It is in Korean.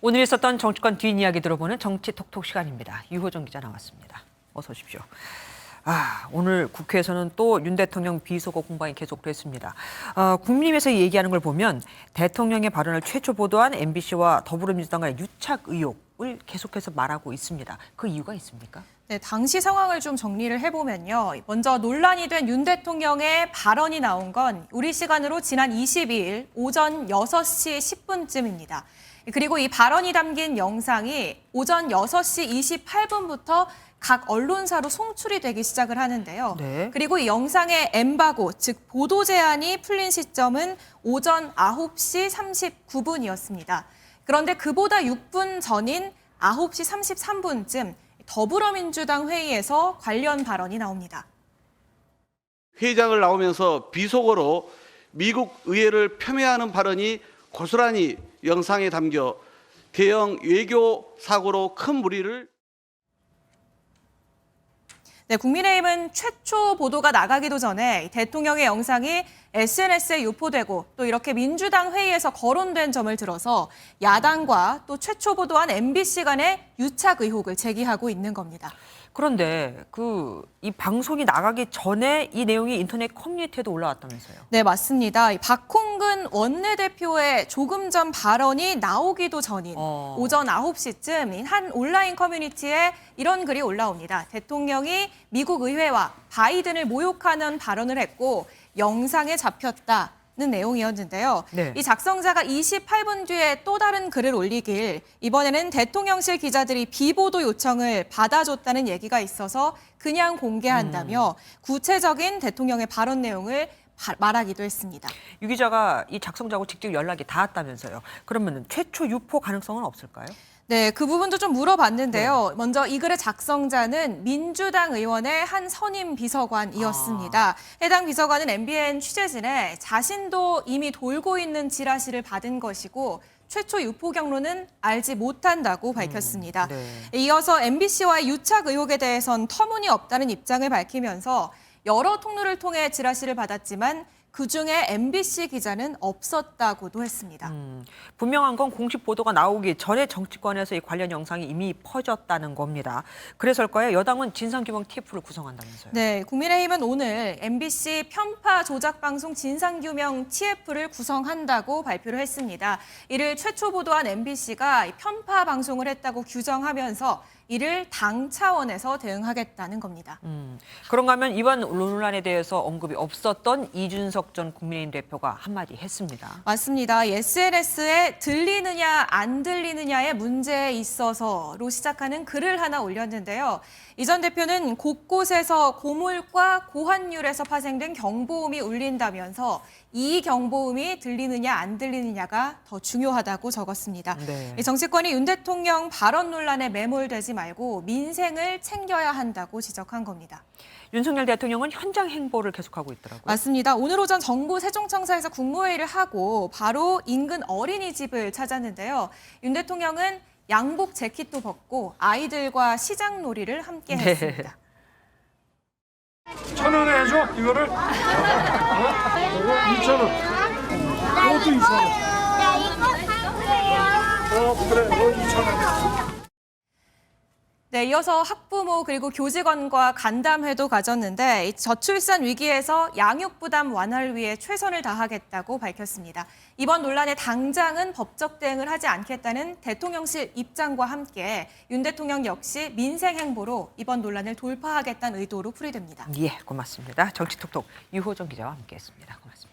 오늘 있었던 정치권 뒷이야기 들어보는 정치톡톡 시간입니다. 유호정 기자 나왔습니다. 어서 오십시오. 오늘 국회에서는 또 윤 대통령 비속어 공방이 계속됐습니다. 국민의힘에서 얘기하는 걸 보면 대통령의 발언을 최초 보도한 MBC와 더불어민주당 간의 유착 의혹을 계속해서 말하고 있습니다. 그 이유가 있습니까? 네, 당시 상황을 좀 정리를 해보면요. 먼저 논란이 된 윤 대통령의 발언이 나온 건 우리 시간으로 지난 22일 오전 6시 10분쯤입니다. 그리고 이 발언이 담긴 영상이 오전 6시 28분부터 각 언론사로 송출이 되기 시작을 하는데요. 네. 그리고 이 영상의 엠바고, 즉 보도 제한이 풀린 시점은 오전 9시 39분이었습니다. 그런데 그보다 6분 전인 9시 33분쯤 더불어민주당 회의에서 관련 발언이 나옵니다. 회의장을 나오면서 비속어로 미국 의회를 폄훼하는 발언이 고스란히 영상에 담겨 대형 외교 사고로 큰 무리를. 네, 국민의힘은 최초 보도가 나가기도 전에 대통령의 영상이 SNS에 유포되고 또 이렇게 민주당 회의에서 거론된 점을 들어서 야당과 또 최초 보도한 MBC 간의 유착 의혹을 제기하고 있는 겁니다. 그런데 이 방송이 나가기 전에 이 내용이 인터넷 커뮤니티에도 올라왔다면서요? 네, 맞습니다. 이 박홍근 원내대표의 조금 전 발언이 나오기도 전인 오전 9시쯤 한 온라인 커뮤니티에 이런 글이 올라옵니다. 대통령이 미국 의회와 바이든을 모욕하는 발언을 했고 영상에 잡혔다는 내용이었는데요. 네. 이 작성자가 28분 뒤에 또 다른 글을 올리길 이번에는 대통령실 기자들이 비보도 요청을 받아줬다는 얘기가 있어서 그냥 공개한다며 구체적인 대통령의 발언 내용을 말하기도 했습니다. 유 기자가 이 작성자하고 직접 연락이 닿았다면서요. 그러면 최초 유포 가능성은 없을까요? 네, 그 부분도 좀 물어봤는데요. 먼저 이 글의 작성자는 민주당 의원의 한 선임 비서관이었습니다. 해당 비서관은 MBN 취재진에 자신도 이미 돌고 있는 지라시를 받은 것이고 최초 유포 경로는 알지 못한다고 밝혔습니다. 네. 이어서 MBC와의 유착 의혹에 대해선 터무니없다는 입장을 밝히면서 여러 통로를 통해 지라시를 받았지만 그중에 MBC 기자는 없었다고도 했습니다. 분명한 건 공식 보도가 나오기 전에 정치권에서 이 관련 영상이 이미 퍼졌다는 겁니다. 그래서일까요? 여당은 진상규명 TF를 구성한다면서요? 네, 국민의힘은 오늘 MBC 편파 조작 방송 진상규명 TF를 구성한다고 발표를 했습니다. 이를 최초 보도한 MBC가 편파 방송을 했다고 규정하면서 이를 당 차원에서 대응하겠다는 겁니다. 그런가 하면 이번 논란에 대해서 언급이 없었던 이준석 전 국민의힘 대표가 한마디 했습니다. 맞습니다. SNS에 들리느냐 안 들리느냐의 문제에 있어서로 시작하는 글을 하나 올렸는데요. 이 전 대표는 곳곳에서 고물과 고환율에서 파생된 경보음이 울린다면서 이 경보음이 들리느냐 안 들리느냐가 더 중요하다고 적었습니다. 네. 정치권이 윤 대통령 발언 논란에 매몰되지 말고 민생을 챙겨야 한다고 지적한 겁니다. 윤석열 대통령은 현장 행보를 계속하고 있더라고요. 맞습니다. 오늘 오전 정부 세종청사에서 국무회의를 하고 바로 인근 어린이집을 찾았는데요. 윤 대통령은 양복 재킷도 벗고 아이들과 시장 놀이를 함께 했습니다. 1,000원에 해줘 이거를? 2,000원. 이것도 2,000원. 나 이거 사세요. 그래, 2,000원. 네, 이어서 학부모 그리고 교직원과 간담회도 가졌는데 이 저출산 위기에서 양육 부담 완화를 위해 최선을 다하겠다고 밝혔습니다. 이번 논란에 당장은 법적 대응을 하지 않겠다는 대통령실 입장과 함께 윤 대통령 역시 민생 행보로 이번 논란을 돌파하겠다는 의도로 풀이됩니다. 예, 고맙습니다. 정치톡톡 유호정 기자와 함께했습니다. 고맙습니다.